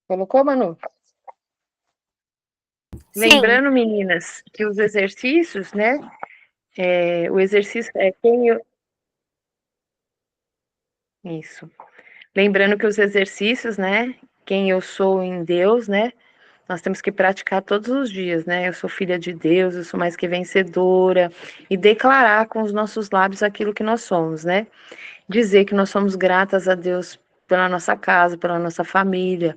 Colocou, Manu? Sim, Lembrando, meninas, que os exercícios, né? O exercício é Isso. Lembrando que os exercícios, né? Quem eu sou em Deus, né? Nós temos que praticar todos os dias, né? Eu sou filha de Deus, eu sou mais que vencedora. E declarar com os nossos lábios aquilo que nós somos, né? Dizer que nós somos gratas a Deus pela nossa casa, pela nossa família,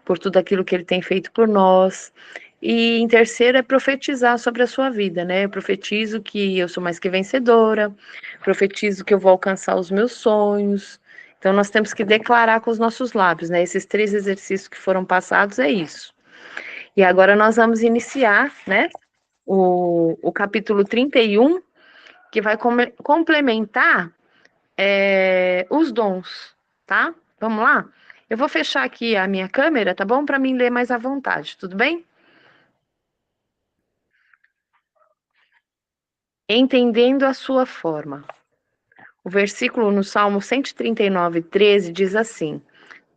por tudo aquilo que Ele tem feito por nós. E em terceiro é profetizar sobre a sua vida, né? Eu profetizo que eu sou mais que vencedora, profetizo que eu vou alcançar os meus sonhos. Então nós temos que declarar com os nossos lábios, né? Esses 3 exercícios que foram passados é isso. E agora nós vamos iniciar, né? O capítulo 31, que vai complementar os dons, tá? Vamos lá? Eu vou fechar aqui a minha câmera, tá bom? Para mim ler mais à vontade, tudo bem? Entendendo a sua forma. O versículo no Salmo 139:13 diz assim: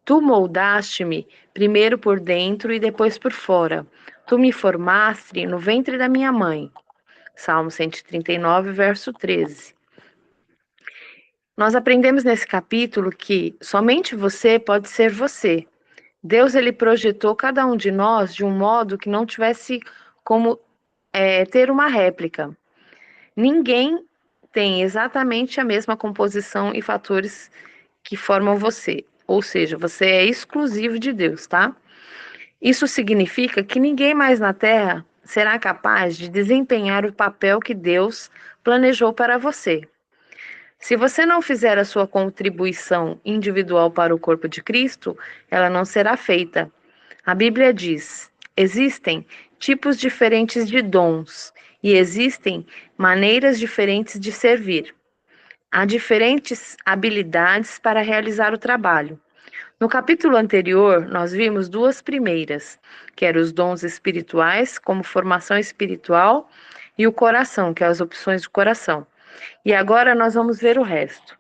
Tu moldaste-me primeiro por dentro e depois por fora. Tu me formaste no ventre da minha mãe. Salmo 139, verso 13. Nós aprendemos nesse capítulo que somente você pode ser você. Deus ele projetou cada um de nós de um modo que não tivesse como ter uma réplica. Ninguém tem exatamente a mesma composição e fatores que formam você. Ou seja, você é exclusivo de Deus, tá? Isso significa que ninguém mais na Terra será capaz de desempenhar o papel que Deus planejou para você. Se você não fizer a sua contribuição individual para o corpo de Cristo, ela não será feita. A Bíblia diz: existem tipos diferentes de dons e existem maneiras diferentes de servir. Há diferentes habilidades para realizar o trabalho. No capítulo anterior, nós vimos duas primeiras, que eram os dons espirituais, como formação espiritual, e o coração, que é as opções do coração. E agora nós vamos ver o resto.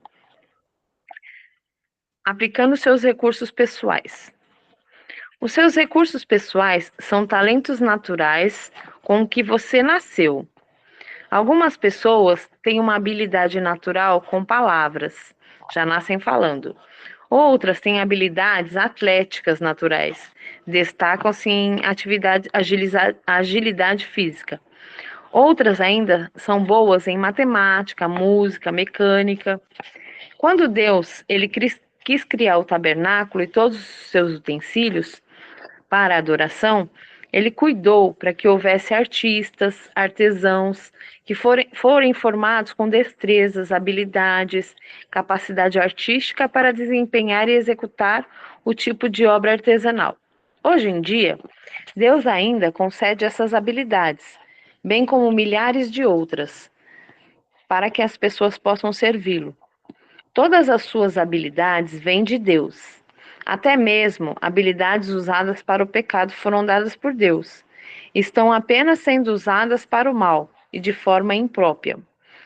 Aplicando seus recursos pessoais. Os seus recursos pessoais são talentos naturais com que você nasceu. Algumas pessoas têm uma habilidade natural com palavras, já nascem falando. Outras têm habilidades atléticas naturais, destacam-se em agilidade física. Outras ainda são boas em matemática, música, mecânica. Quando Deus ele quis criar o tabernáculo e todos os seus utensílios, para a adoração, ele cuidou para que houvesse artistas, artesãos, que forem formados com destrezas, habilidades, capacidade artística para desempenhar e executar o tipo de obra artesanal. Hoje em dia, Deus ainda concede essas habilidades, bem como milhares de outras, para que as pessoas possam servi-lo. Todas as suas habilidades vêm de Deus. Até mesmo habilidades usadas para o pecado foram dadas por Deus. Estão apenas sendo usadas para o mal e de forma imprópria.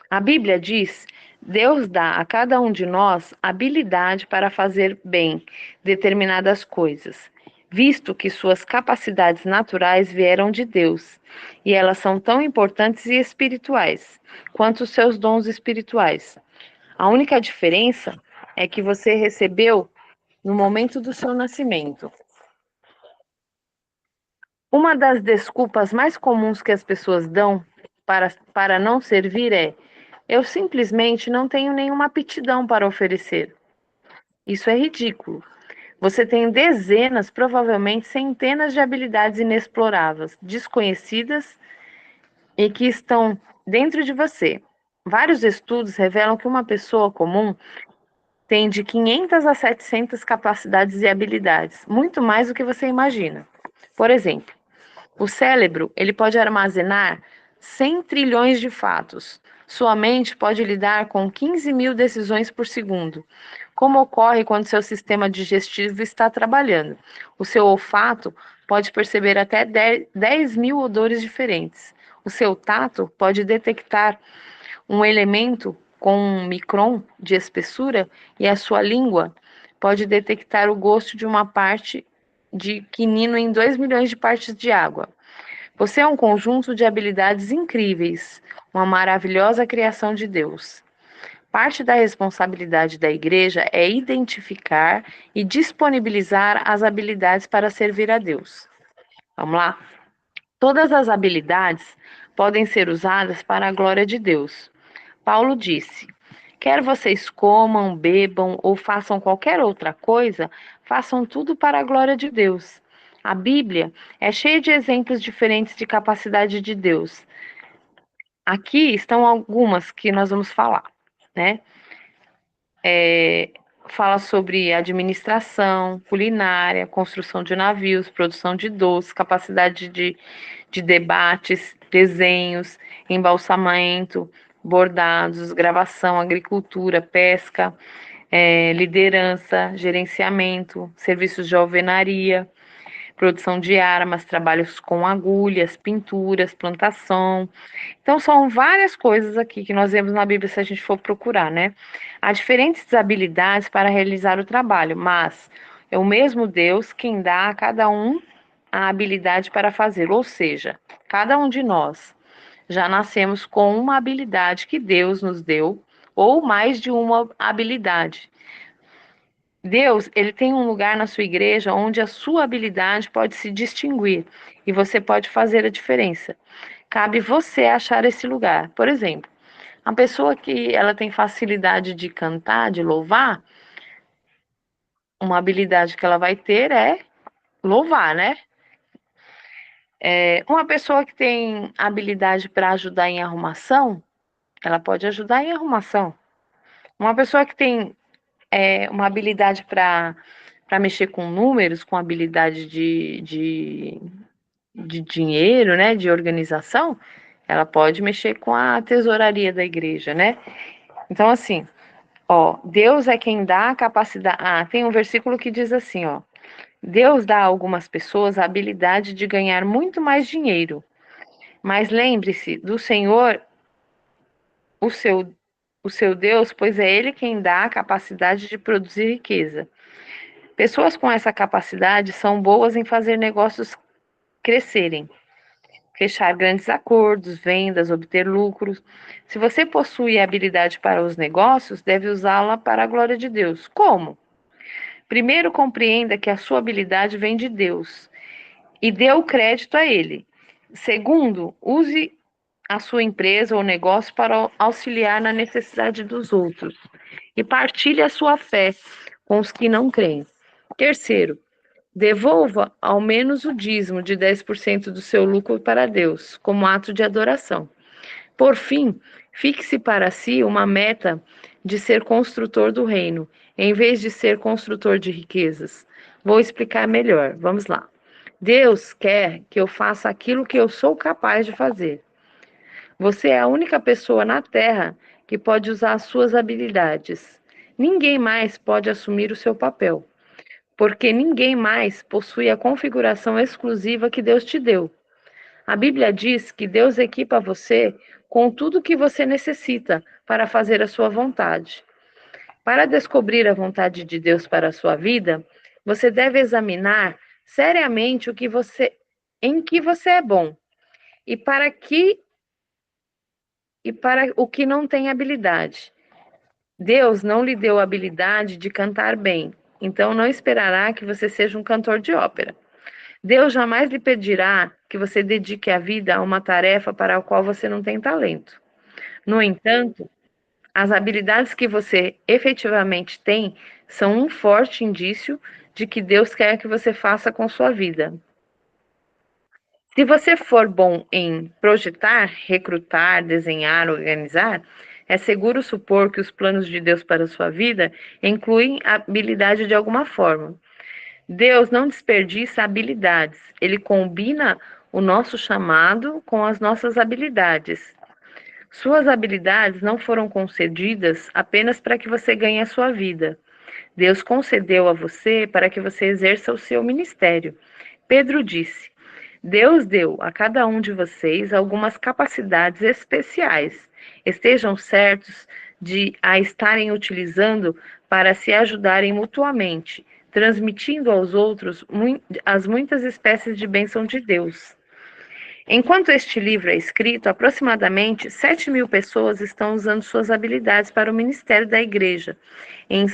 A Bíblia diz: Deus dá a cada um de nós habilidade para fazer bem determinadas coisas, visto que suas capacidades naturais vieram de Deus, e elas são tão importantes e espirituais quanto os seus dons espirituais. A única diferença é que você recebeu no momento do seu nascimento. Uma das desculpas mais comuns que as pessoas dão para não servir é: eu simplesmente não tenho nenhuma aptidão para oferecer. Isso é ridículo. Você tem dezenas, provavelmente centenas de habilidades inexploráveis, desconhecidas e que estão dentro de você. Vários estudos revelam que uma pessoa comum tem de 500 a 700 capacidades e habilidades, muito mais do que você imagina. Por exemplo, o cérebro ele pode armazenar 100 trilhões de fatos. Sua mente pode lidar com 15 mil decisões por segundo, como ocorre quando seu sistema digestivo está trabalhando. O seu olfato pode perceber até 10 mil odores diferentes. O seu tato pode detectar um elemento com um micron de espessura e a sua língua pode detectar o gosto de uma parte de quinino em 2 milhões de partes de água. Você é um conjunto de habilidades incríveis, uma maravilhosa criação de Deus. Parte da responsabilidade da igreja é identificar e disponibilizar as habilidades para servir a Deus. Vamos lá? Todas as habilidades podem ser usadas para a glória de Deus. Paulo disse: quer vocês comam, bebam ou façam qualquer outra coisa, façam tudo para a glória de Deus. A Bíblia é cheia de exemplos diferentes de capacidade de Deus. Aqui estão algumas que nós vamos falar, né? Fala sobre administração, culinária, construção de navios, produção de doces, capacidade de debates, desenhos, embalsamento, bordados, gravação, agricultura, pesca, liderança, gerenciamento, serviços de alvenaria, produção de armas, trabalhos com agulhas, pinturas, plantação. Então, são várias coisas aqui que nós vemos na Bíblia se a gente for procurar, né? Há diferentes habilidades para realizar o trabalho, mas é o mesmo Deus quem dá a cada um a habilidade para fazer, ou seja, cada um de nós já nascemos com uma habilidade que Deus nos deu, ou mais de uma habilidade. Deus, ele tem um lugar na sua igreja onde a sua habilidade pode se distinguir e você pode fazer a diferença. Cabe você achar esse lugar. Por exemplo, a pessoa que ela tem facilidade de cantar, de louvar, uma habilidade que ela vai ter é louvar, né? Uma pessoa que tem habilidade para ajudar em arrumação, ela pode ajudar em arrumação. Uma pessoa que tem uma habilidade para mexer com números, com habilidade de dinheiro, né, de organização, ela pode mexer com a tesouraria da igreja, né? Então, assim, ó, Deus é quem dá a capacidade. Ah, tem um versículo que diz assim, ó. Deus dá a algumas pessoas a habilidade de ganhar muito mais dinheiro. Mas lembre-se do Senhor, o seu, o seu Deus, pois é Ele quem dá a capacidade de produzir riqueza. Pessoas com essa capacidade são boas em fazer negócios crescerem, fechar grandes acordos, vendas, obter lucros. Se você possui habilidade para os negócios, deve usá-la para a glória de Deus. Como? Primeiro, compreenda que a sua habilidade vem de Deus e dê o crédito a Ele. Segundo, use a sua empresa ou negócio para auxiliar na necessidade dos outros e partilhe a sua fé com os que não creem. Terceiro, devolva ao menos o dízimo de 10% do seu lucro para Deus, como ato de adoração. Por fim, fixe para si uma meta de ser construtor do reino, em vez de ser construtor de riquezas. Vou explicar melhor. Vamos lá. Deus quer que eu faça aquilo que eu sou capaz de fazer. Você é a única pessoa na Terra que pode usar as suas habilidades. Ninguém mais pode assumir o seu papel, porque ninguém mais possui a configuração exclusiva que Deus te deu. A Bíblia diz que Deus equipa você com tudo o que você necessita para fazer a sua vontade. Para descobrir a vontade de Deus para a sua vida, você deve examinar seriamente em que você é bom e para o que não tem habilidade. Deus não lhe deu a habilidade de cantar bem, então não esperará que você seja um cantor de ópera. Deus jamais lhe pedirá que você dedique a vida a uma tarefa para a qual você não tem talento. No entanto, as habilidades que você efetivamente tem são um forte indício de que Deus quer que você faça com sua vida. Se você for bom em projetar, recrutar, desenhar, organizar, é seguro supor que os planos de Deus para a sua vida incluem a habilidade de alguma forma. Deus não desperdiça habilidades, ele combina o nosso chamado com as nossas habilidades. Suas habilidades não foram concedidas apenas para que você ganhe a sua vida. Deus concedeu a você para que você exerça o seu ministério. Pedro disse: Deus deu a cada um de vocês algumas capacidades especiais. Estejam certos de a estarem utilizando para se ajudarem mutuamente, transmitindo aos outros as muitas espécies de bênção de Deus. Enquanto este livro é escrito, aproximadamente 7.000 pessoas estão usando suas habilidades para o ministério da igreja em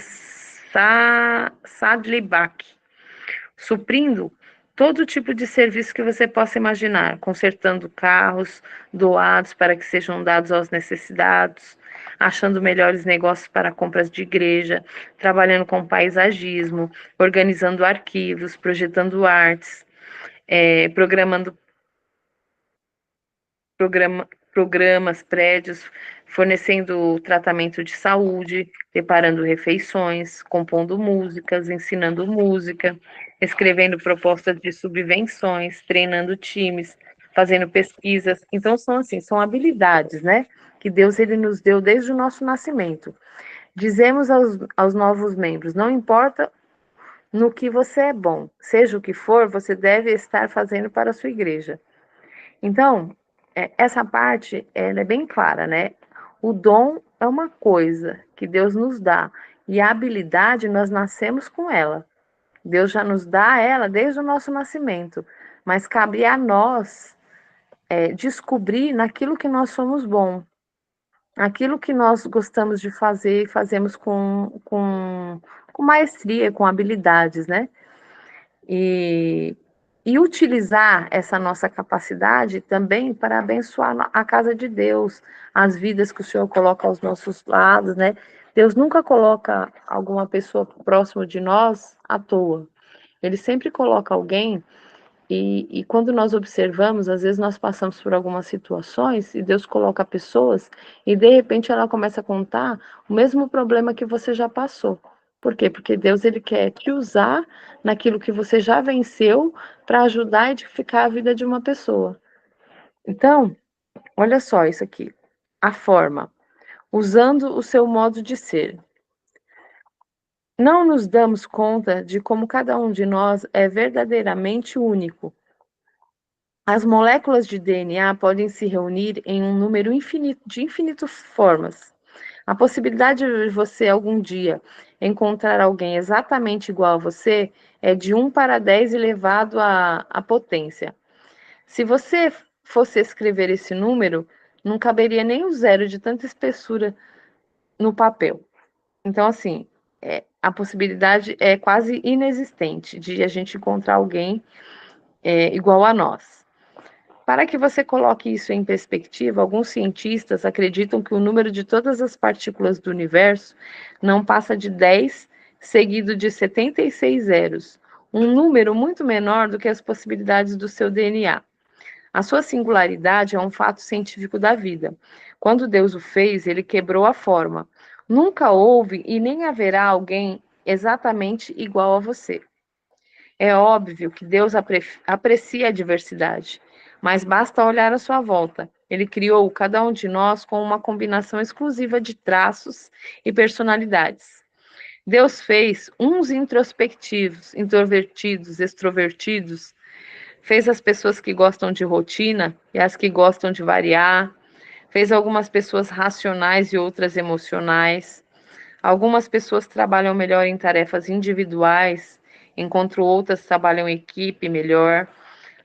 Saddleback, suprindo todo tipo de serviço que você possa imaginar, consertando carros doados para que sejam dados aos necessitados, achando melhores negócios para compras de igreja, trabalhando com paisagismo, organizando arquivos, projetando artes, programando programas, prédios, fornecendo tratamento de saúde, preparando refeições, compondo músicas, ensinando música, escrevendo propostas de subvenções, treinando times, fazendo pesquisas. Então são assim, são habilidades, né? Que Deus ele nos deu desde o nosso nascimento. Dizemos aos novos membros, não importa no que você é bom, seja o que for, você deve estar fazendo para a sua igreja. Então, essa parte ela é bem clara, né? O dom é uma coisa que Deus nos dá e a habilidade nós nascemos com ela. Deus já nos dá ela desde o nosso nascimento, mas cabe a nós descobrir naquilo que nós somos bons, aquilo que nós gostamos de fazer e fazemos com maestria, com habilidades, né? E, e utilizar essa nossa capacidade também para abençoar a casa de Deus, as vidas que o Senhor coloca aos nossos lados, né? Deus nunca coloca alguma pessoa próximo de nós à toa. Ele sempre coloca alguém e quando nós observamos, às vezes nós passamos por algumas situações e Deus coloca pessoas e de repente ela começa a contar o mesmo problema que você já passou. Por quê? Porque Deus ele quer te usar naquilo que você já venceu para ajudar a edificar a vida de uma pessoa. Então, olha só isso aqui. A forma, usando o seu modo de ser. Não nos damos conta de como cada um de nós é verdadeiramente único. As moléculas de DNA podem se reunir em um número infinito de infinitas formas. A possibilidade de você algum dia encontrar alguém exatamente igual a você é de 1 para 10 elevado à potência. Se você fosse escrever esse número, não caberia nem o zero de tanta espessura no papel. Então, assim, a possibilidade é quase inexistente de a gente encontrar alguém igual a nós. Para que você coloque isso em perspectiva, alguns cientistas acreditam que o número de todas as partículas do universo não passa de 10, seguido de 76 zeros, um número muito menor do que as possibilidades do seu DNA. A sua singularidade é um fato científico da vida. Quando Deus o fez, ele quebrou a forma. Nunca houve e nem haverá alguém exatamente igual a você. É óbvio que Deus aprecia a diversidade, mas basta olhar à sua volta. Ele criou cada um de nós com uma combinação exclusiva de traços e personalidades. Deus fez uns introspectivos, introvertidos, extrovertidos, fez as pessoas que gostam de rotina e as que gostam de variar, fez algumas pessoas racionais e outras emocionais. Algumas pessoas trabalham melhor em tarefas individuais, enquanto outras trabalham em equipe melhor.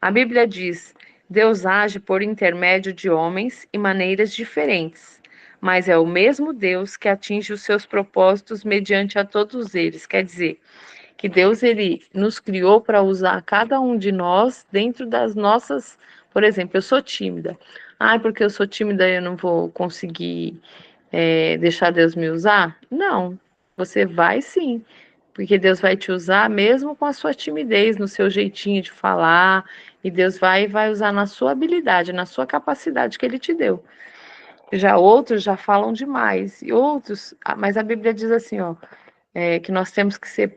A Bíblia diz: Deus age por intermédio de homens e maneiras diferentes, mas é o mesmo Deus que atinge os seus propósitos mediante a todos eles. Quer dizer, que Deus ele nos criou para usar cada um de nós dentro das nossas, por exemplo, eu sou tímida. Ah, porque eu sou tímida eu não vou conseguir deixar Deus me usar? Não, você vai sim, porque Deus vai te usar mesmo com a sua timidez, no seu jeitinho de falar, e Deus vai usar na sua habilidade, na sua capacidade que Ele te deu. Já outros já falam demais, e outros, mas a Bíblia diz assim, ó, que nós temos que ser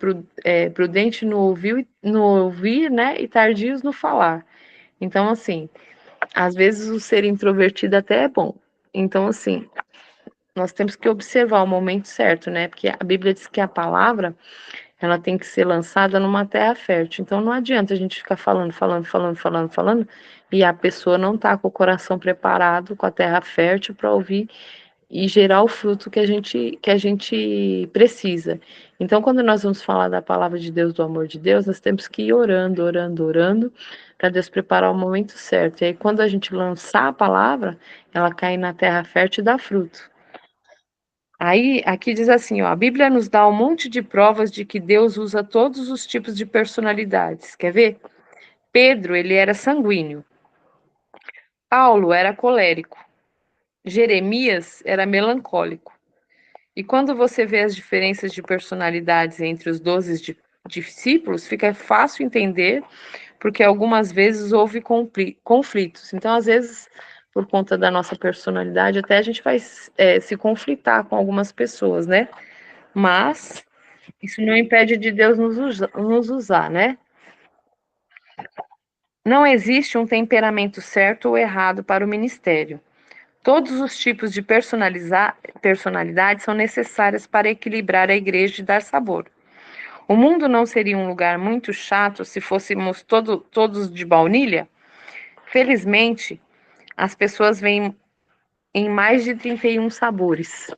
prudente no ouvir, né, e tardios no falar. Então, assim, às vezes o ser introvertido até é bom. Então, assim, nós temos que observar o momento certo, né? Porque a Bíblia diz que a palavra, ela tem que ser lançada numa terra fértil. Então não adianta a gente ficar falando, e a pessoa não tá com o coração preparado, com a terra fértil para ouvir e gerar o fruto que a gente precisa. Então, quando nós vamos falar da palavra de Deus, do amor de Deus, nós temos que ir orando, orando, orando, para Deus preparar o momento certo. E aí, quando a gente lançar a palavra, ela cai na terra fértil e dá fruto. Aí, aqui diz assim, ó, a Bíblia nos dá um monte de provas de que Deus usa todos os tipos de personalidades. Quer ver? Pedro, ele era sanguíneo. Paulo era colérico. Jeremias era melancólico. E quando você vê as diferenças de personalidades entre os 12 discípulos, fica fácil entender, porque algumas vezes houve conflitos. Então, às vezes, por conta da nossa personalidade, até a gente vai se conflitar com algumas pessoas, né? Mas isso não impede de Deus nos usar, né? Não existe um temperamento certo ou errado para o ministério. Todos os tipos de personalidade são necessárias para equilibrar a igreja e dar sabor. O mundo não seria um lugar muito chato se fôssemos todos de baunilha? Felizmente, as pessoas vêm em mais de 31 sabores.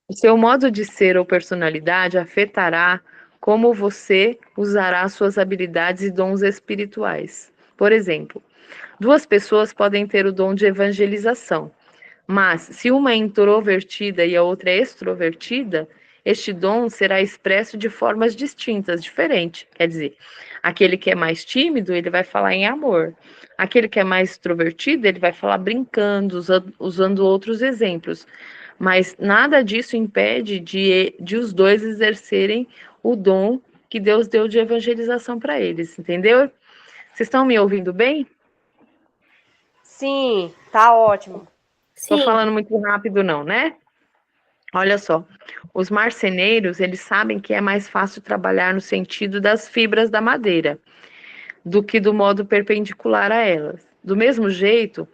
O seu modo de ser ou personalidade afetará como você usará suas habilidades e dons espirituais. Por exemplo, duas pessoas podem ter o dom de evangelização, mas se uma é introvertida e a outra é extrovertida, este dom será expresso de formas distintas, diferentes. Quer dizer, aquele que é mais tímido, ele vai falar em amor. Aquele que é mais extrovertido, ele vai falar brincando, usando outros exemplos. Mas nada disso impede de os dois exercerem o dom que Deus deu de evangelização para eles, entendeu? Vocês estão me ouvindo bem? Sim, tá ótimo. Estou falando muito rápido, não, né? Olha só, os marceneiros, eles sabem que é mais fácil trabalhar no sentido das fibras da madeira do que do modo perpendicular a elas. Do mesmo jeito,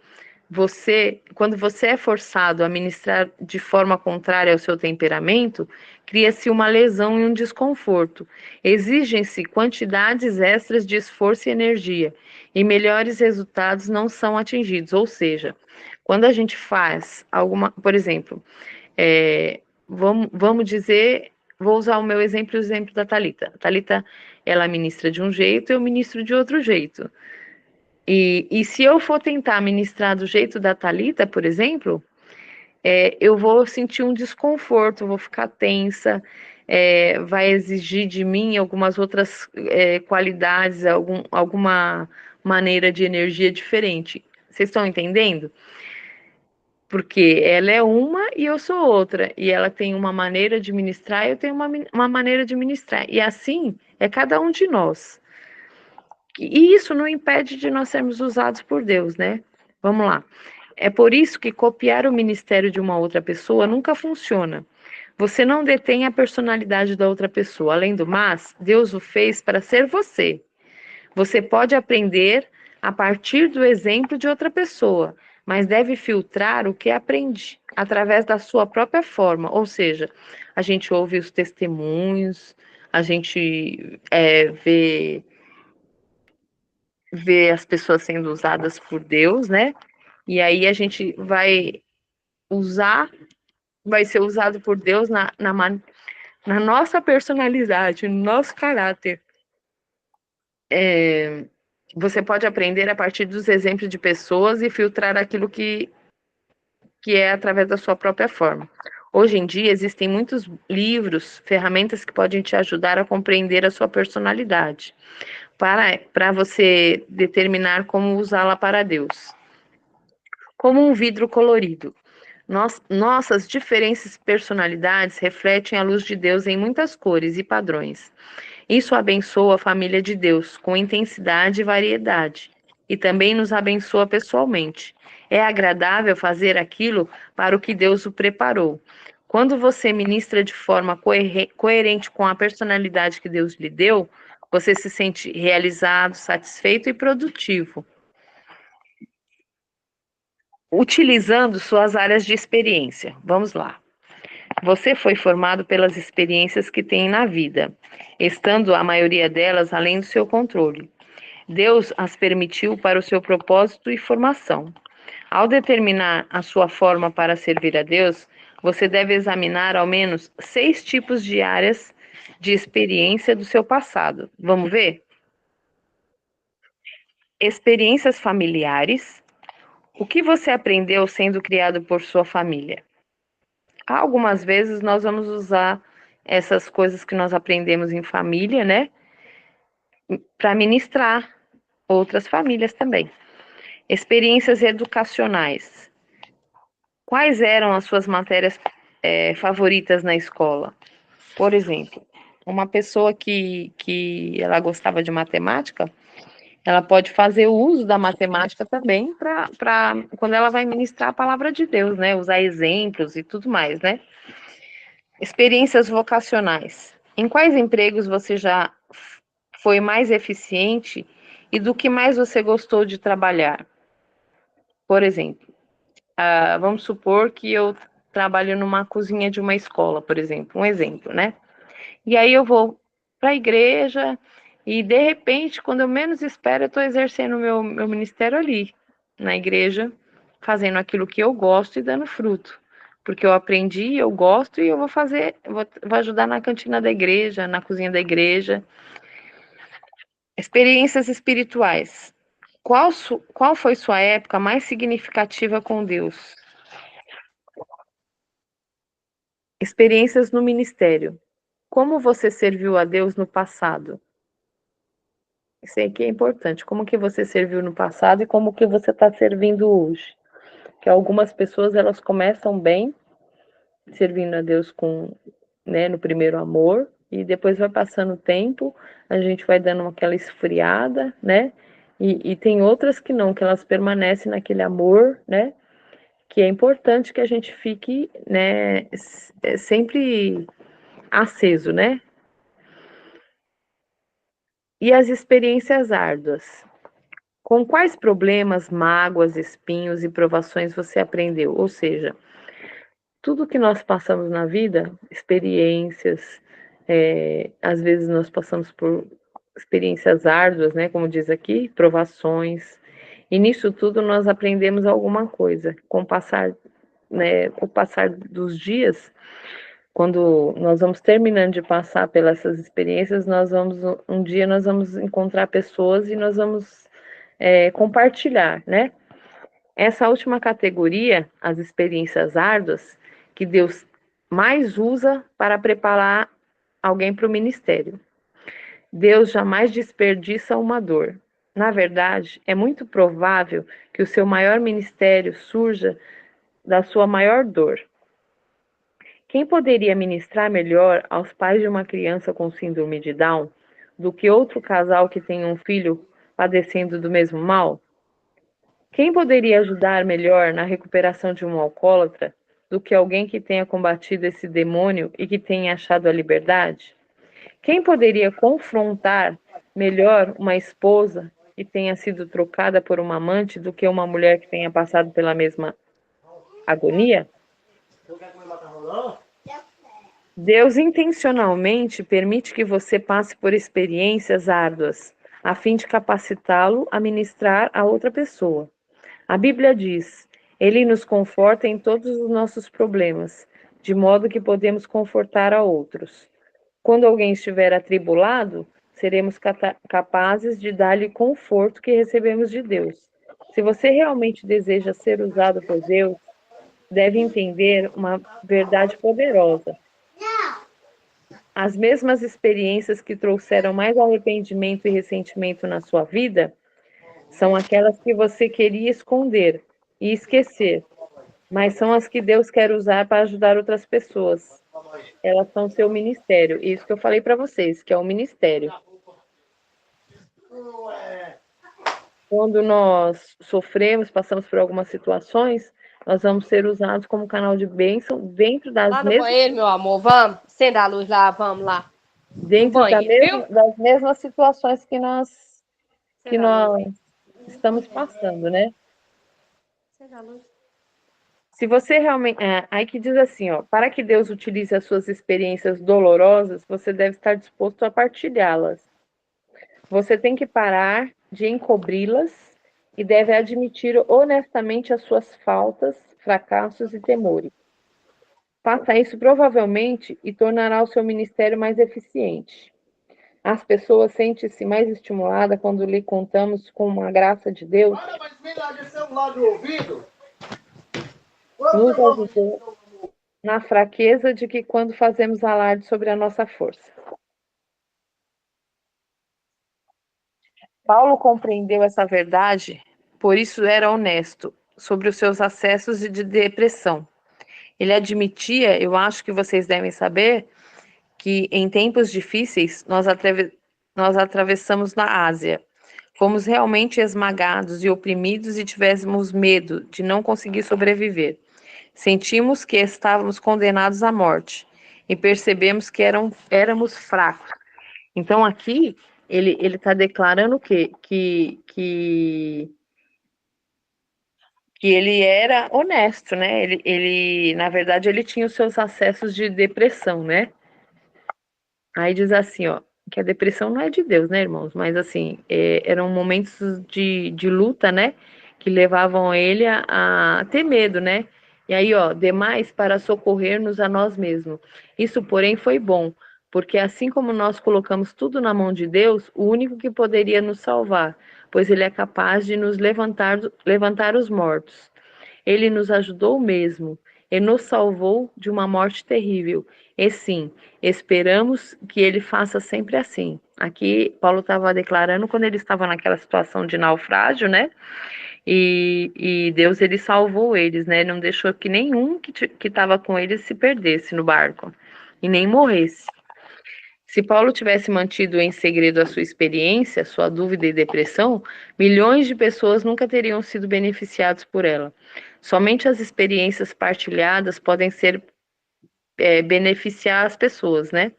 quando você é forçado a ministrar de forma contrária ao seu temperamento, cria-se uma lesão e um desconforto. Exigem-se quantidades extras de esforço e energia, e melhores resultados não são atingidos. Ou seja, quando a gente faz alguma, por exemplo, vamos dizer, vou usar o meu exemplo e o exemplo da Thalita. A Thalita, ela ministra de um jeito, eu ministro de outro jeito. E se eu for tentar ministrar do jeito da Thalita, por exemplo, eu vou sentir um desconforto, vou ficar tensa, vai exigir de mim algumas outras qualidades, alguma maneira de energia diferente. Vocês estão entendendo? Porque ela é uma e eu sou outra, e ela tem uma maneira de ministrar e eu tenho uma maneira de ministrar. E assim é cada um de nós. E isso não impede de nós sermos usados por Deus, né? Vamos lá. É por isso que copiar o ministério de uma outra pessoa nunca funciona. Você não detém a personalidade da outra pessoa. Além do mais, Deus o fez para ser você. Você pode aprender a partir do exemplo de outra pessoa, mas deve filtrar o que aprende através da sua própria forma. Ou seja, a gente ouve os testemunhos, a gente vê as pessoas sendo usadas por Deus, né? E aí a gente vai ser usado por Deus na nossa personalidade, no nosso caráter. Você pode aprender a partir dos exemplos de pessoas e filtrar aquilo que é através da sua própria forma. Hoje em dia existem muitos livros, ferramentas que podem te ajudar a compreender a sua personalidade, para você determinar como usá-la para Deus. Como um vidro colorido. Nossas diferentes personalidades refletem a luz de Deus em muitas cores e padrões. Isso abençoa a família de Deus com intensidade e variedade, e também nos abençoa pessoalmente. É agradável fazer aquilo para o que Deus o preparou. Quando você ministra de forma coerente com a personalidade que Deus lhe deu, você se sente realizado, satisfeito e produtivo, utilizando suas áreas de experiência. Vamos lá. Você foi formado pelas experiências que tem na vida, estando a maioria delas além do seu controle. Deus as permitiu para o seu propósito e formação. Ao determinar a sua forma para servir a Deus, você deve examinar ao menos 6 tipos de áreas de experiência do seu passado. Vamos ver? Experiências familiares. O que você aprendeu sendo criado por sua família? Algumas vezes nós vamos usar essas coisas que nós aprendemos em família, né, para ministrar outras famílias também. Experiências educacionais. Quais eram as suas matérias favoritas na escola? Por exemplo, uma pessoa que ela gostava de matemática, ela pode fazer o uso da matemática também para quando ela vai ministrar a palavra de Deus, né? Usar exemplos e tudo mais, né? Experiências vocacionais. Em quais empregos você já foi mais eficiente e do que mais você gostou de trabalhar? Por exemplo, vamos supor que eu trabalho numa cozinha de uma escola, por exemplo, um exemplo, né? E aí eu vou para a igreja e, de repente, quando eu menos espero, eu estou exercendo o meu ministério ali, na igreja, fazendo aquilo que eu gosto e dando fruto. Porque eu aprendi, eu gosto e eu vou fazer, vou ajudar na cantina da igreja, na cozinha da igreja. Experiências espirituais. Qual foi sua época mais significativa com Deus? Experiências no ministério. Como você serviu a Deus no passado? Isso aqui é importante. Como que você serviu no passado e como que você está servindo hoje? Que algumas pessoas elas começam bem, servindo a Deus com, né, no primeiro amor, e depois vai passando o tempo, a gente vai dando aquela esfriada, né? E tem outras que não, que elas permanecem naquele amor, né? Que é importante que a gente fique, né, sempre aceso, né? E as experiências árduas. Com quais problemas, mágoas, espinhos e provações você aprendeu? Ou seja, tudo que nós passamos na vida, experiências, às vezes nós passamos por experiências árduas, né? Como diz aqui, provações. E nisso tudo nós aprendemos alguma coisa. Com o passar dos dias, quando nós vamos terminando de passar pelas essas experiências, um dia nós vamos encontrar pessoas e nós vamos compartilhar, né? Essa última categoria, as experiências árduas, que Deus mais usa para preparar alguém para o ministério. Deus jamais desperdiça uma dor. Na verdade, é muito provável que o seu maior ministério surja da sua maior dor. Quem poderia ministrar melhor aos pais de uma criança com síndrome de Down do que outro casal que tem um filho padecendo do mesmo mal? Quem poderia ajudar melhor na recuperação de um alcoólatra do que alguém que tenha combatido esse demônio e que tenha achado a liberdade? Quem poderia confrontar melhor uma esposa que tenha sido trocada por uma amante do que uma mulher que tenha passado pela mesma agonia? Deus intencionalmente permite que você passe por experiências árduas, a fim de capacitá-lo a ministrar a outra pessoa. A Bíblia diz: Ele nos conforta em todos os nossos problemas, de modo que podemos confortar a outros. Quando alguém estiver atribulado, seremos capazes de dar-lhe conforto que recebemos de Deus. Se você realmente deseja ser usado por Deus, deve entender uma verdade poderosa. As mesmas experiências que trouxeram mais arrependimento e ressentimento na sua vida são aquelas que você queria esconder e esquecer, mas são as que Deus quer usar para ajudar outras pessoas. Elas são seu ministério. Isso que eu falei para vocês, que é o ministério. Quando nós sofremos, passamos por algumas situações, nós vamos ser usados como canal de bênção dentro Lá no banheiro, meu amor, vamos? Acenda a luz lá, vamos lá. No banheiro, viu? das mesmas situações que nós estamos passando, né? Acenda a luz. Se você realmente. Aí que diz assim, ó, para que Deus utilize as suas experiências dolorosas, você deve estar disposto a partilhá-las. Você tem que parar de encobri-las e deve admitir honestamente as suas faltas, fracassos e temores. Faça isso provavelmente e tornará o seu ministério mais eficiente. As pessoas sentem-se mais estimuladas quando lhe contamos com uma graça de Deus. Mas me dá de celular do ouvido. Nos ajudou na fraqueza de que quando fazemos alarde sobre a nossa força. Paulo compreendeu essa verdade, por isso era honesto sobre os seus acessos de depressão. Ele admitia, eu acho que vocês devem saber, que em tempos difíceis nós atravessamos na Ásia. Fomos realmente esmagados e oprimidos e tivemos medo de não conseguir sobreviver. Sentimos que estávamos condenados à morte e percebemos que éramos fracos. Então aqui ele está declarando o quê? Que ele era honesto, né? Na verdade, ele tinha os seus acessos de depressão, né? Aí diz assim, ó, que a depressão não é de Deus, né, irmãos? Mas assim, eram momentos de luta, né? Que levavam ele a ter medo, né? E aí, ó, demais para socorrer-nos a nós mesmos. Isso, porém, foi bom, porque assim como nós colocamos tudo na mão de Deus, o único que poderia nos salvar, pois ele é capaz de nos levantar os mortos. Ele nos ajudou mesmo e nos salvou de uma morte terrível. E sim, esperamos que ele faça sempre assim. Aqui, Paulo estava declarando quando ele estava naquela situação de naufrágio, né? E Deus, ele salvou eles, né? Não deixou que nenhum que estava com eles se perdesse no barco e nem morresse. Se Paulo tivesse mantido em segredo a sua experiência, sua dúvida e depressão, milhões de pessoas nunca teriam sido beneficiados por ela. Somente as experiências partilhadas podem beneficiar as pessoas, né?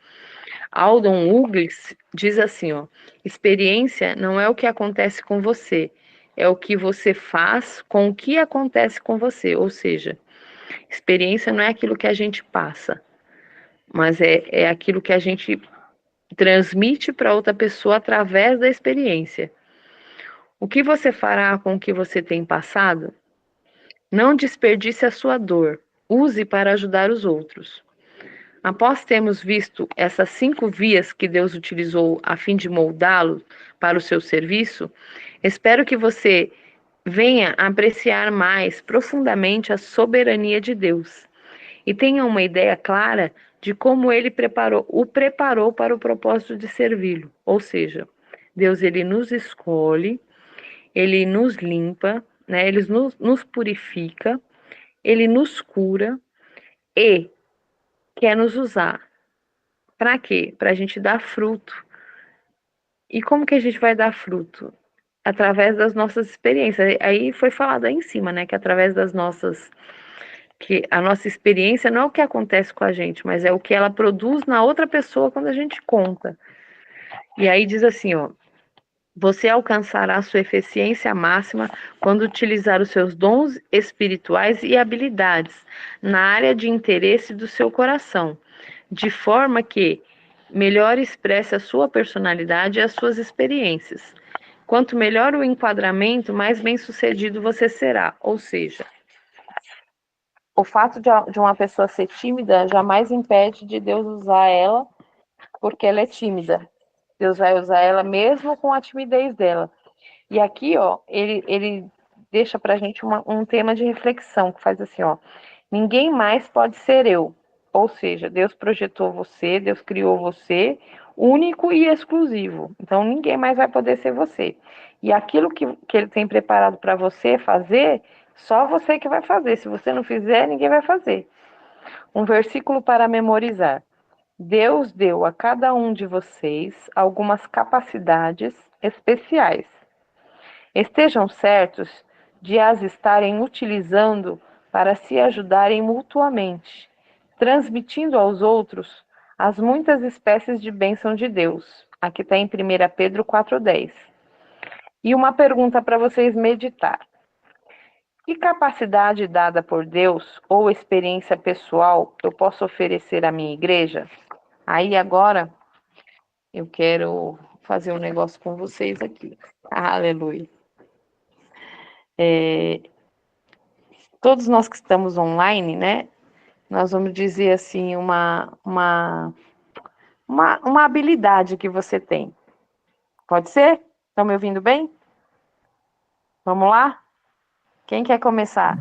Aldon Huggins diz assim, ó, experiência não é o que acontece com você, é o que você faz com o que acontece com você. Ou seja, experiência não é aquilo que a gente passa, mas é aquilo que a gente transmite para outra pessoa através da experiência. O que você fará com o que você tem passado? Não desperdice a sua dor, use para ajudar os outros. Após termos visto essas 5 vias que Deus utilizou a fim de moldá-lo para o seu serviço, espero que você venha apreciar mais profundamente a soberania de Deus e tenha uma ideia clara de como ele o preparou para o propósito de servi-lo. Ou seja, Deus, ele nos escolhe, ele nos limpa, né? Ele nos purifica, ele nos cura e quer nos usar. Para quê? Para a gente dar fruto. E como que a gente vai dar fruto? Através das nossas experiências. Aí foi falado aí em cima, né? Que através das nossas. Que a nossa experiência não é o que acontece com a gente, mas é o que ela produz na outra pessoa quando a gente conta. E aí diz assim, ó. Você alcançará sua eficiência máxima quando utilizar os seus dons espirituais e habilidades na área de interesse do seu coração, de forma que melhor expresse a sua personalidade e as suas experiências. Quanto melhor o enquadramento, mais bem-sucedido você será. Ou seja, o fato de uma pessoa ser tímida jamais impede de Deus usar ela porque ela é tímida. Deus vai usar ela mesmo com a timidez dela. E aqui, ó, ele deixa pra gente um tema de reflexão, que faz assim, ó. Ninguém mais pode ser eu. Ou seja, Deus projetou você, Deus criou você, único e exclusivo. Então, ninguém mais vai poder ser você. E aquilo que ele tem preparado para você fazer, só você que vai fazer. Se você não fizer, ninguém vai fazer. Um versículo para memorizar. Deus deu a cada um de vocês algumas capacidades especiais. Estejam certos de as estarem utilizando para se ajudarem mutuamente, transmitindo aos outros as muitas espécies de bênção de Deus. Aqui está em 1 Pedro 4,10. E uma pergunta para vocês meditar. Que capacidade dada por Deus ou experiência pessoal eu posso oferecer à minha igreja? Aí agora eu quero fazer um negócio com vocês aqui. Aleluia. Todos nós que estamos online, né? nós vamos dizer assim, uma habilidade que você tem. Pode ser? Estão me ouvindo bem? Vamos lá? Quem quer começar?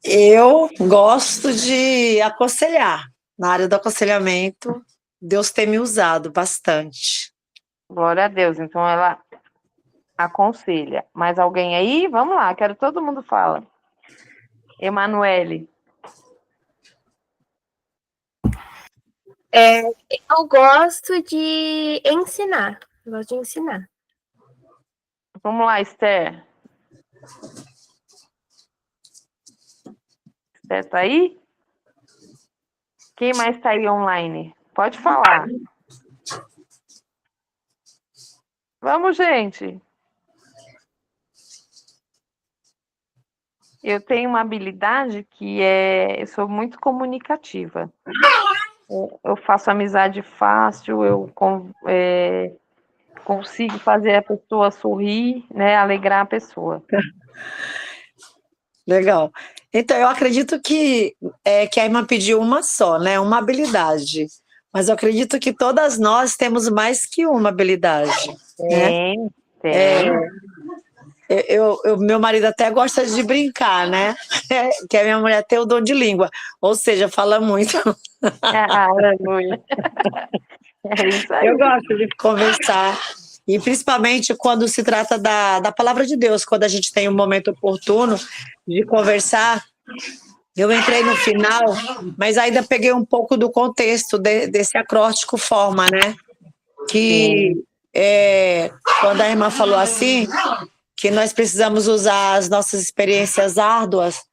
Eu gosto de aconselhar. Na área do aconselhamento, Deus tem me usado bastante. Glória a Deus. Então ela aconselha. Mais alguém aí? Vamos lá, quero todo mundo fala. Emanuele. Eu gosto de ensinar. Eu gosto de ensinar. Vamos lá, Esther. Esther tá aí? Quem mais tá aí online? Pode falar. Vamos, gente. Eu tenho uma habilidade que eu sou muito comunicativa. Eu faço amizade fácil, consigo fazer a pessoa sorrir, né, alegrar a pessoa. Legal. Então, eu acredito que a irmã pediu uma só, né? Uma habilidade. Mas eu acredito que todas nós temos mais que uma habilidade. Né? Tem. Meu marido até gosta de brincar, né? Que a minha mulher tem o dom de língua, ou seja, fala muito. Aleluia. É isso aí. Eu gosto de conversar, e principalmente quando se trata da palavra de Deus, quando a gente tem um momento oportuno de conversar. Eu entrei no final, mas ainda peguei um pouco do contexto desse acróstico forma, né? Que quando a irmã falou assim, que nós precisamos usar as nossas experiências árduas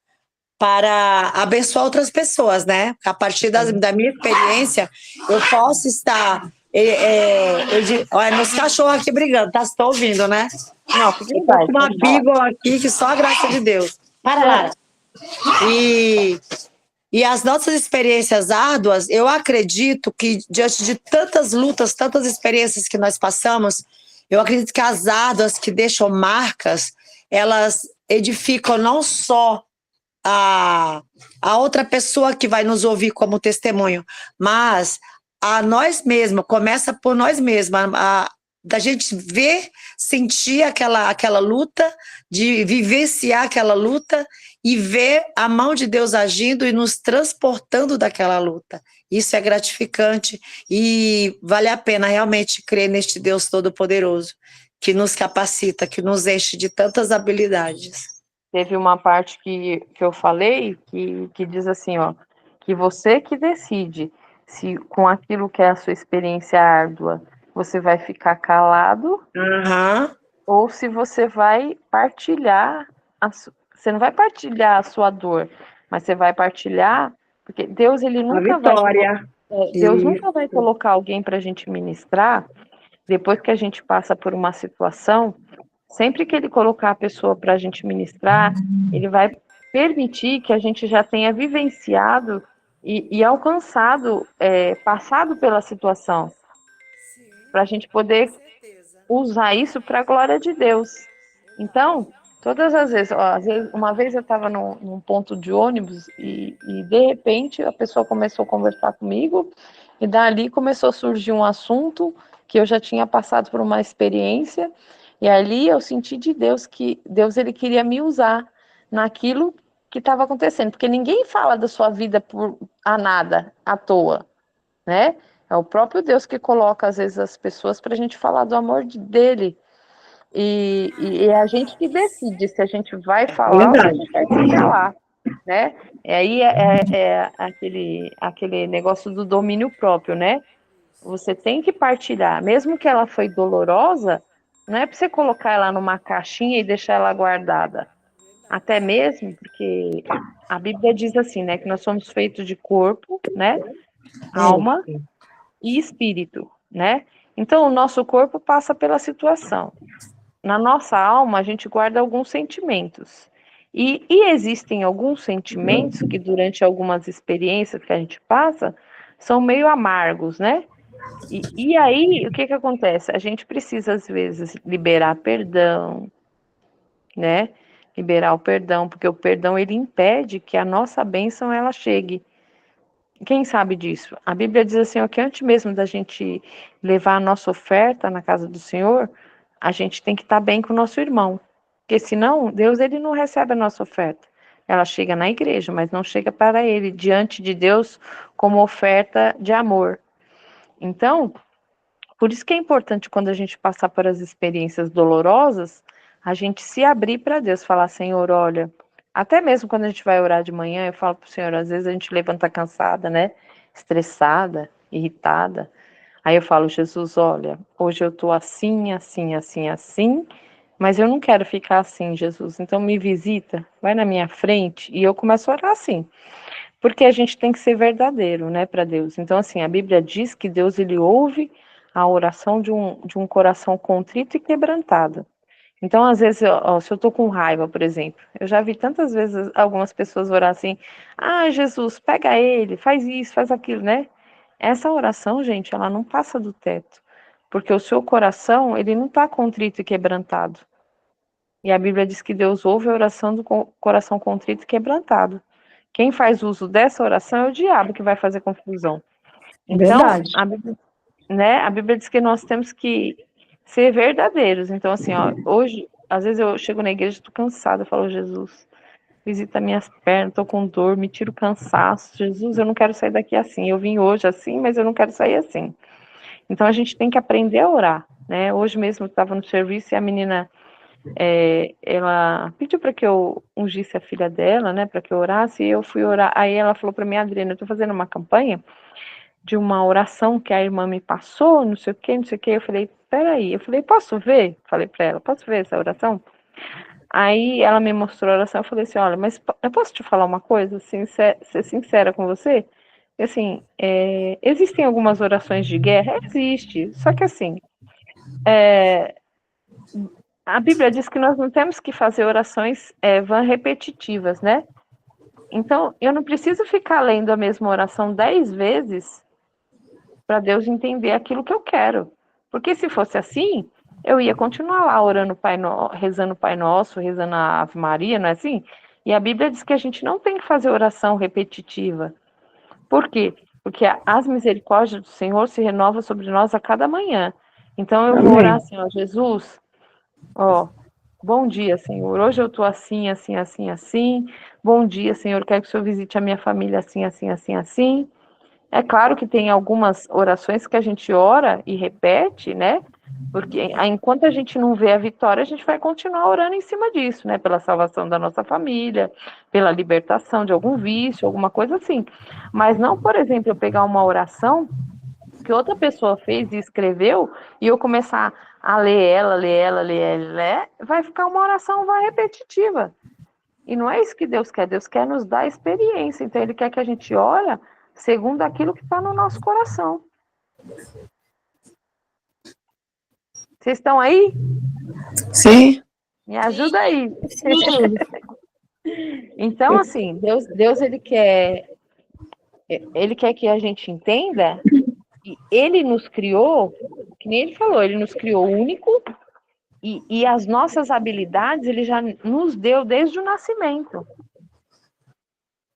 para abençoar outras pessoas, né? A partir da minha experiência, eu posso estar... olha, meus cachorros aqui brigando, tá? Vocês estão ouvindo, né? Não, fique em Eu tô paz. com uma beagle aqui que só a graça de Deus. Para lá. E as nossas experiências árduas, eu acredito que diante de tantas lutas, tantas experiências que nós passamos, eu acredito que as árduas que deixam marcas, elas edificam não só a outra pessoa que vai nos ouvir como testemunho, mas a nós mesmos, começa por nós mesmos, da gente ver, sentir aquela luta, de vivenciar aquela luta e ver a mão de Deus agindo e nos transportando daquela luta. Isso é gratificante e vale a pena realmente crer neste Deus Todo-Poderoso, que nos capacita, que nos enche de tantas habilidades. Teve uma parte que eu falei que diz assim, ó, que você que decide se com aquilo que é a sua experiência árdua você vai ficar calado ou se você vai partilhar, você não vai partilhar a sua dor, mas você vai partilhar, porque Deus ele nunca Deus nunca vai colocar alguém para a gente ministrar depois que a gente passa por uma situação. Sempre que ele colocar a pessoa para a gente ministrar, ele vai permitir que a gente já tenha vivenciado e alcançado, passado pela situação, para a gente poder usar isso para a glória de Deus. Então, todas as vezes, uma vez eu estava num ponto de ônibus e de repente a pessoa começou a conversar comigo e dali começou a surgir um assunto que eu já tinha passado por uma experiência. E ali eu senti de Deus que Deus ele queria me usar naquilo que estava acontecendo, porque ninguém fala da sua vida a nada, à toa, né? É o próprio Deus que coloca às vezes as pessoas para a gente falar do amor dele. E é a gente que decide se a gente vai falar ou se a gente vai se calar, né? Aí aquele negócio do domínio próprio, né? Você tem que partilhar, mesmo que ela foi dolorosa. Não é para você colocar ela numa caixinha e deixar ela guardada. Até mesmo porque a Bíblia diz assim, né, que nós somos feitos de corpo, né, alma e espírito, né? Então o nosso corpo passa pela situação. Na nossa alma a gente guarda alguns sentimentos. E existem alguns sentimentos que durante algumas experiências que a gente passa são meio amargos, né? E aí, o que acontece? A gente precisa, às vezes, liberar perdão, né? liberar o perdão, porque o perdão ele impede que a nossa bênção ela chegue. Quem sabe disso? A Bíblia diz assim, ó, que antes mesmo da gente levar a nossa oferta na casa do Senhor, a gente tem que estar bem com o nosso irmão, porque senão Deus ele não recebe a nossa oferta. Ela chega na igreja, mas não chega para ele diante de Deus como oferta de amor. Então, por isso que é importante quando a gente passar por as experiências dolorosas, a gente se abrir para Deus, falar, Senhor, olha, até mesmo quando a gente vai orar de manhã, eu falo para o Senhor, às vezes a gente levanta cansada, né? Estressada, irritada. Aí eu falo, Jesus, olha, hoje eu tô assim, assim, assim, assim, mas eu não quero ficar assim, Jesus. Então me visita, vai na minha frente e eu começo a orar assim. Porque a gente tem que ser verdadeiro, né, para Deus. Então, assim, a Bíblia diz que Deus, ele ouve a oração de um coração contrito e quebrantado. Então, às vezes, ó, se eu tô com raiva, por exemplo, eu já vi tantas vezes algumas pessoas orar assim, ah, Jesus, pega ele, faz isso, faz aquilo, né? Essa oração, gente, ela não passa do teto, porque o seu coração, ele não tá contrito e quebrantado. E a Bíblia diz que Deus ouve a oração do coração contrito e quebrantado. Quem faz uso dessa oração é o diabo que vai fazer confusão. Então, Verdade. a Bíblia diz que nós temos que ser verdadeiros. Então, assim, ó, hoje, às vezes eu chego na igreja, estou cansada, eu falo, Jesus, visita minhas pernas, estou com dor, me tira o cansaço. Jesus, eu não quero sair daqui assim. Eu vim hoje assim, mas eu não quero sair assim. Então, a gente tem que aprender a orar, né? Hoje mesmo eu estava no serviço e a menina, ela pediu para que eu ungisse a filha dela, né, para que eu orasse, e eu fui orar. Aí ela falou para mim, Adriana, eu estou fazendo uma campanha de uma oração que a irmã me passou, não sei o que, não sei o que. Eu falei, peraí, eu falei, posso ver? Falei para ela, posso ver essa oração? Aí ela me mostrou a oração, eu falei assim, olha, mas eu posso te falar uma coisa, assim, ser sincera com você? E, assim, existem algumas orações de guerra? Existe, só que assim, a Bíblia diz que nós não temos que fazer orações repetitivas, né? Então, eu não preciso ficar lendo a mesma oração 10 vezes para Deus entender aquilo que eu quero. Porque se fosse assim, eu ia continuar lá orando rezando o Pai Nosso, rezando a Ave Maria, não é assim? E a Bíblia diz que a gente não tem que fazer oração repetitiva. Por quê? Porque as misericórdias do Senhor se renovam sobre nós a cada manhã. Então eu vou orar assim, ó, Jesus, ó, bom dia, Senhor. Hoje eu tô assim, assim, assim, assim. Bom dia, Senhor. Quero que o Senhor visite a minha família assim, assim, assim, assim. É claro que tem algumas orações que a gente ora e repete, né? Porque enquanto a gente não vê a vitória, a gente vai continuar orando em cima disso, né? Pela salvação da nossa família, pela libertação de algum vício, alguma coisa assim. Mas não, por exemplo, eu pegar uma oração que outra pessoa fez e escreveu e eu começar a ler ela, ler ela, ler ela, ler, vai ficar uma oração repetitiva. E não é isso que Deus quer. Deus quer nos dar experiência. Então, Ele quer que a gente ore segundo aquilo que está no nosso coração. Vocês estão aí? Sim. Me ajuda aí. Sim. Então, assim, Deus ele quer que a gente entenda que Ele nos criou, que nem Ele falou, Ele nos criou único e as nossas habilidades Ele já nos deu desde o nascimento.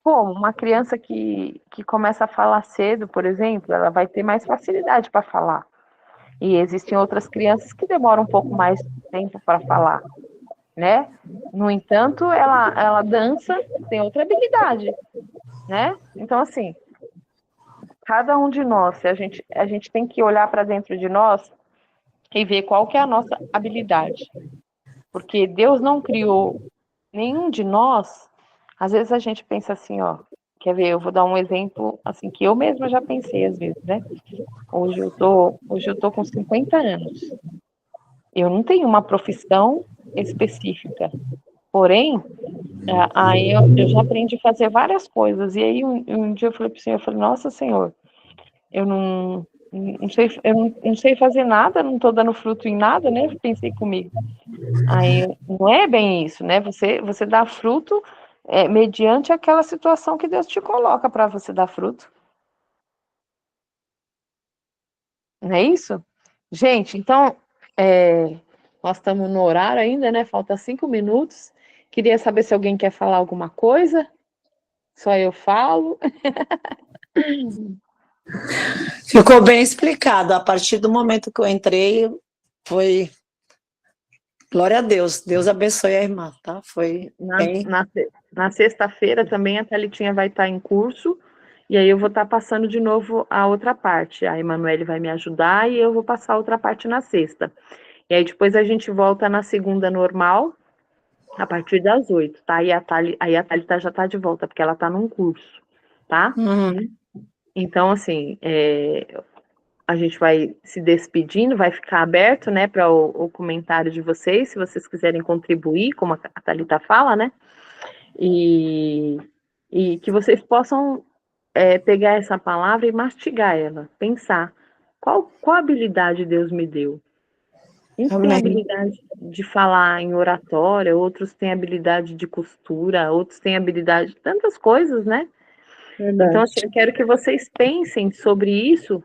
Como uma criança que começa a falar cedo, por exemplo, ela vai ter mais facilidade para falar. E existem outras crianças que demoram um pouco mais tempo para falar, né? No entanto, ela dança, tem outra habilidade, né? Então, assim, cada um de nós, a gente tem que olhar para dentro de nós e ver qual que é a nossa habilidade. Porque Deus não criou nenhum de nós. Às vezes a gente pensa assim, ó, quer ver, eu vou dar um exemplo, assim, que eu mesma já pensei às vezes, né? Hoje eu tô com 50 anos. Eu não tenho uma profissão específica. Porém, aí eu já aprendi a fazer várias coisas. E aí um dia eu falei para o Senhor, eu falei, nossa, Senhor, eu não sei fazer nada, não estou dando fruto em nada, né? Pensei comigo. Aí não é bem isso, né? Você dá fruto mediante aquela situação que Deus te coloca para você dar fruto. Não é isso? Gente, então, nós estamos no horário ainda, né? Falta 5 minutos. Queria saber se alguém quer falar alguma coisa. Só eu falo. Ficou bem explicado. A partir do momento que eu entrei, foi... Glória a Deus. Deus abençoe a irmã, tá? Foi bem... Na sexta-feira também a Thalitinha vai estar em curso, e aí eu vou estar passando de novo a outra parte. A Emanuele vai me ajudar e eu vou passar a outra parte na sexta. E aí depois a gente volta na segunda normal, a partir das 8, tá? E a Thalita já tá de volta, porque ela tá num curso, tá? Uhum. Então, assim, a gente vai se despedindo, vai ficar aberto, né, para o comentário de vocês, se vocês quiserem contribuir, como a Thalita fala, né? E que vocês possam pegar essa palavra e mastigar ela, pensar qual habilidade Deus me deu. Uns têm habilidade de falar em oratória, outros têm habilidade de costura, outros têm habilidade de tantas coisas, né? Verdade. Então, assim, eu quero que vocês pensem sobre isso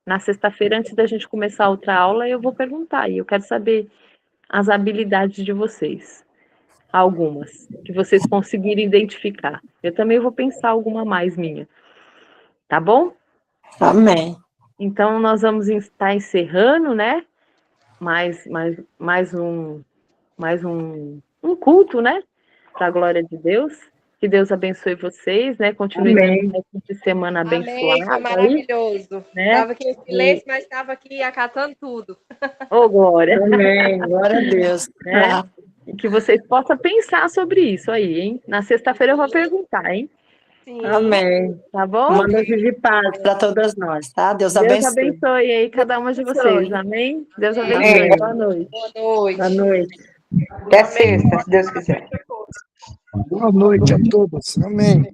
na sexta-feira, antes da gente começar a outra aula, eu vou perguntar, e eu quero saber as habilidades de vocês. Algumas, que vocês conseguirem identificar. Eu também vou pensar alguma mais minha. Tá bom? Amém. Então, nós vamos estar encerrando, né? Mais um culto, né? Para a glória de Deus. Que Deus abençoe vocês, né? Continue tendo um de semana abençoado. Amém, foi maravilhoso. Né? Estava aqui em silêncio, mas estava aqui acatando tudo. Ô, glória. Amém, glória a Deus. Né? E que vocês possam pensar sobre isso aí, hein? Na sexta-feira eu vou perguntar, hein? Sim. Amém. Tá bom? Manda de paz para todas nós, tá? Deus Deus abençoe. abençoe aí cada uma de vocês, amém? Deus abençoe. Amém. Boa noite. Boa noite. Boa noite. Até sexta, se Deus quiser. Boa noite a todos. Amém.